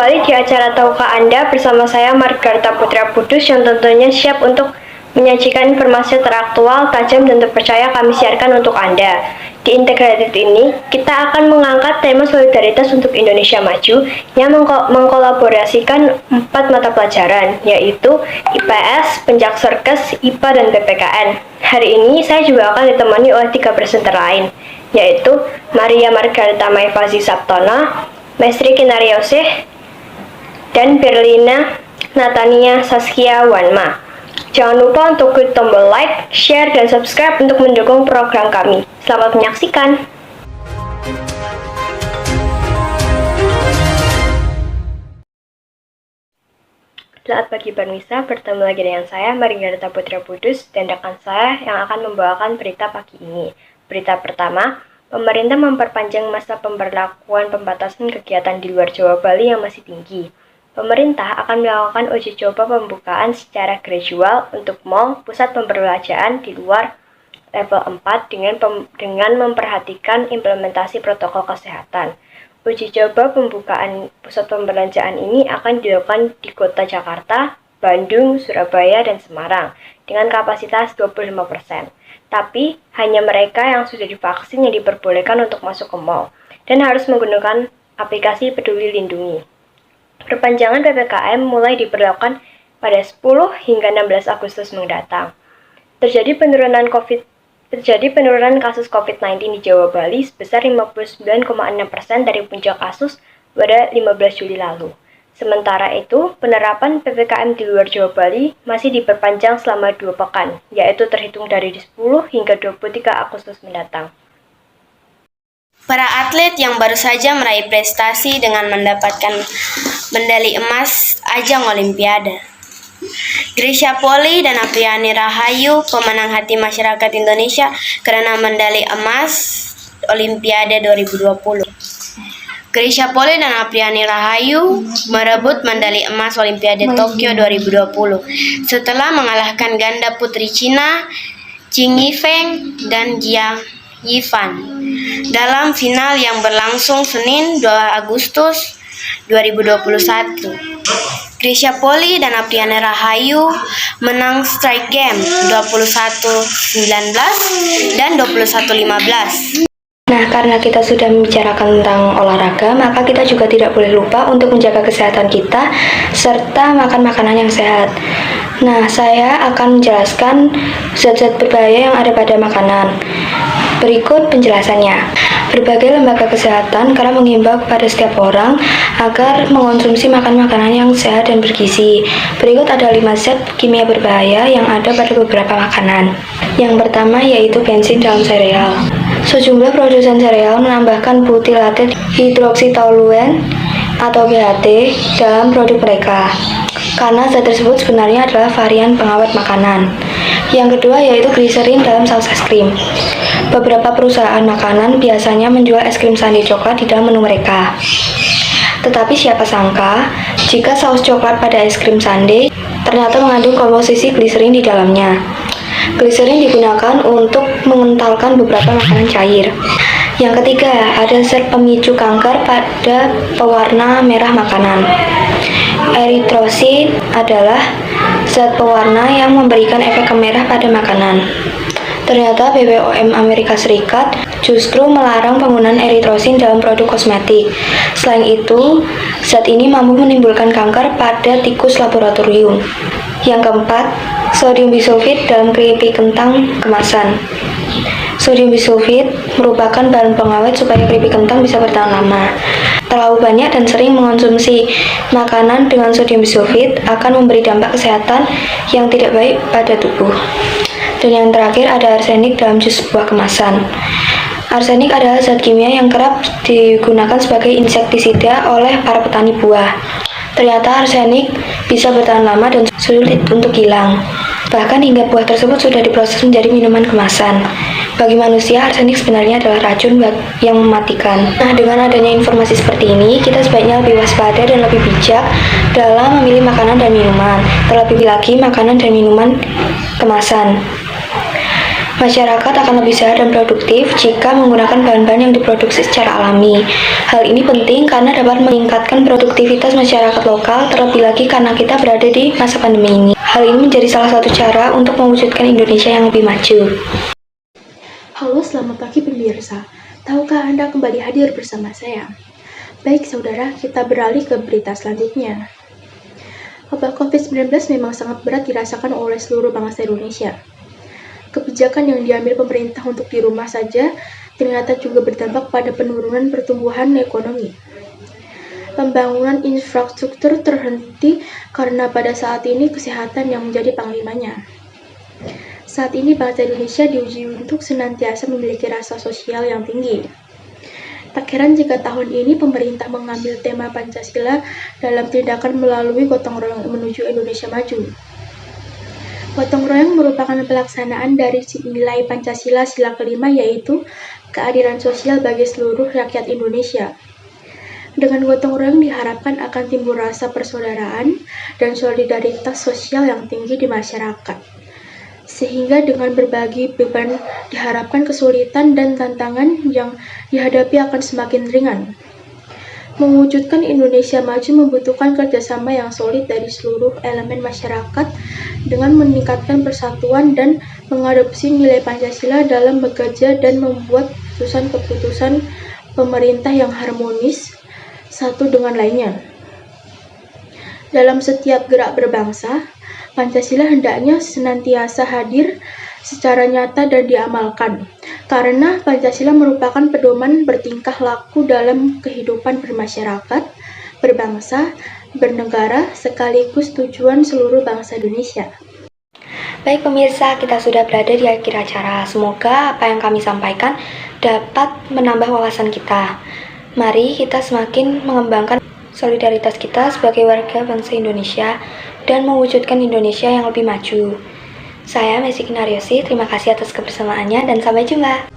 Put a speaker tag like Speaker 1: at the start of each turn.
Speaker 1: kembali di acara Tahukah Anda bersama saya Margarita Putra Kudus yang tentunya siap untuk menyajikan informasi teraktual, tajam, dan terpercaya kami siarkan untuk Anda. Di Integrated ini, kita akan mengangkat tema solidaritas untuk Indonesia Maju yang mengkolaborasikan 4 mata pelajaran, yaitu IPS, Pencaksarkes, IPA, dan PPKN. Hari ini saya juga akan ditemani oleh 3 presenter lain, yaitu Maria Margarita Maifazi Saptona, Mesri Kinarioseh, dan Berlina Natania Saskia Wanma. Jangan lupa untuk klik tombol like, share, dan subscribe untuk mendukung program kami. Selamat menyaksikan! Selamat pagi Barmisa, bertemu lagi dengan saya Margarita Putra Kudus dan rekan saya yang akan membawakan berita pagi ini. Berita pertama, pemerintah memperpanjang masa pemberlakuan pembatasan kegiatan di luar Jawa Bali yang masih tinggi. Pemerintah akan melakukan uji coba pembukaan secara gradual untuk mal, pusat pembelanjaan di luar level 4 dengan memperhatikan implementasi protokol kesehatan. Uji coba pembukaan pusat pembelanjaan ini akan dilakukan di kota Jakarta, Bandung, Surabaya, dan Semarang dengan kapasitas 25%. Tapi, hanya mereka yang sudah divaksin yang diperbolehkan untuk masuk ke mal dan harus menggunakan aplikasi Peduli Lindungi. Perpanjangan PPKM mulai diberlakukan pada 10 hingga 16 Agustus mendatang. Terjadi penurunan kasus COVID-19 di Jawa Bali sebesar 59,6% dari puncak kasus pada 15 Juli lalu. Sementara itu, penerapan PPKM di luar Jawa Bali masih diperpanjang selama 2 pekan, yaitu terhitung dari 10 hingga 23 Agustus mendatang.
Speaker 2: Para atlet yang baru saja meraih prestasi dengan mendapatkan medali emas ajang Olimpiade. Grisha Poli dan Apriani Rahayu, pemenang hati masyarakat Indonesia karena medali emas Olimpiade 2020. Grisha Poli dan Apriani Rahayu merebut medali emas Olimpiade Tokyo 2020 setelah mengalahkan ganda putri Cina Jing Yifeng dan Jia Yifan dalam final yang berlangsung Senin 2 Agustus 2021. Grisha Poli dan Apriani Rahayu menang straight game 21-19 dan 21-15.
Speaker 1: Nah, karena kita sudah membicarakan tentang olahraga, maka kita juga tidak boleh lupa untuk menjaga kesehatan kita serta makan makanan yang sehat. Nah, saya akan menjelaskan zat-zat berbahaya yang ada pada makanan. Berikut penjelasannya. Berbagai lembaga kesehatan telah menghimbau kepada setiap orang agar mengonsumsi makanan yang sehat dan bergizi. Berikut ada 5 zat kimia berbahaya yang ada pada beberapa makanan. Yang pertama yaitu bensin dalam sereal. Sejumlah produsen sereal menambahkan butilated hydroxytoluene atau BHT dalam produk mereka, karena zat tersebut sebenarnya adalah varian pengawet makanan. Yang kedua yaitu gliserin dalam saus es krim. Beberapa perusahaan makanan biasanya menjual es krim sundae coklat di dalam menu mereka. Tetapi siapa sangka, jika saus coklat pada es krim sundae ternyata mengandung komposisi gliserin di dalamnya. Gliserin digunakan untuk mengentalkan beberapa makanan cair. Yang ketiga, ada zat pemicu kanker pada pewarna merah makanan. Eritrosin adalah zat pewarna yang memberikan efek kemerah pada makanan. Ternyata BPOM Amerika Serikat justru melarang penggunaan eritrosin dalam produk kosmetik. Selain itu, zat ini mampu menimbulkan kanker pada tikus laboratorium. Yang keempat, sodium bisulfit dalam keripik kentang kemasan. Sodium bisulfit merupakan bahan pengawet supaya keripik kentang bisa bertahan lama. Terlalu banyak dan sering mengonsumsi makanan dengan sodium bisulfit akan memberi dampak kesehatan yang tidak baik pada tubuh. Dan yang terakhir ada arsenik dalam jus buah kemasan. Arsenik adalah zat kimia yang kerap digunakan sebagai insektisida oleh para petani buah. Ternyata arsenik bisa bertahan lama dan sulit untuk hilang. Bahkan hingga buah tersebut sudah diproses menjadi minuman kemasan. Bagi manusia, arsenik sebenarnya adalah racun yang mematikan. Nah, dengan adanya informasi seperti ini, kita sebaiknya lebih waspada dan lebih bijak dalam memilih makanan dan minuman. Terlebih lagi makanan dan minuman kemasan. Masyarakat akan lebih sehat dan produktif jika menggunakan bahan-bahan yang diproduksi secara alami. Hal ini penting karena dapat meningkatkan produktivitas masyarakat lokal, terlebih lagi karena kita berada di masa pandemi ini. Hal ini menjadi salah satu cara untuk mewujudkan Indonesia yang lebih maju.
Speaker 3: Halo, selamat pagi pemirsa. Tahukah Anda kembali hadir bersama saya? Baik saudara, kita beralih ke berita selanjutnya. Wabah COVID-19 memang sangat berat dirasakan oleh seluruh bangsa Indonesia. Kebijakan yang diambil pemerintah untuk di rumah saja ternyata juga berdampak pada penurunan pertumbuhan ekonomi. Pembangunan infrastruktur terhenti karena pada saat ini kesehatan yang menjadi panglimanya. Saat ini bangsa Indonesia diuji untuk senantiasa memiliki rasa sosial yang tinggi. Tak heran jika tahun ini pemerintah mengambil tema Pancasila dalam tindakan melalui gotong royong menuju Indonesia maju. Gotong royong merupakan pelaksanaan dari nilai Pancasila sila kelima, yaitu keadilan sosial bagi seluruh rakyat Indonesia. Dengan gotong royong diharapkan akan timbul rasa persaudaraan dan solidaritas sosial yang tinggi di masyarakat. Sehingga dengan berbagi beban diharapkan kesulitan dan tantangan yang dihadapi akan semakin ringan. Mewujudkan Indonesia maju membutuhkan kerjasama yang solid dari seluruh elemen masyarakat dengan meningkatkan persatuan dan mengadopsi nilai Pancasila dalam bekerja dan membuat keputusan-keputusan pemerintah yang harmonis satu dengan lainnya. Dalam setiap gerak berbangsa, Pancasila hendaknya senantiasa hadir secara nyata dan diamalkan, karena Pancasila merupakan pedoman bertingkah laku dalam kehidupan bermasyarakat, berbangsa, bernegara, sekaligus tujuan seluruh bangsa Indonesia.
Speaker 1: Baik pemirsa, kita sudah berada di akhir acara. Semoga apa yang kami sampaikan dapat menambah wawasan kita. Mari kita semakin mengembangkan solidaritas kita sebagai warga bangsa Indonesia dan mewujudkan Indonesia yang lebih maju. Saya Messi Kinaryosi, terima kasih atas kebersamaannya dan sampai jumpa.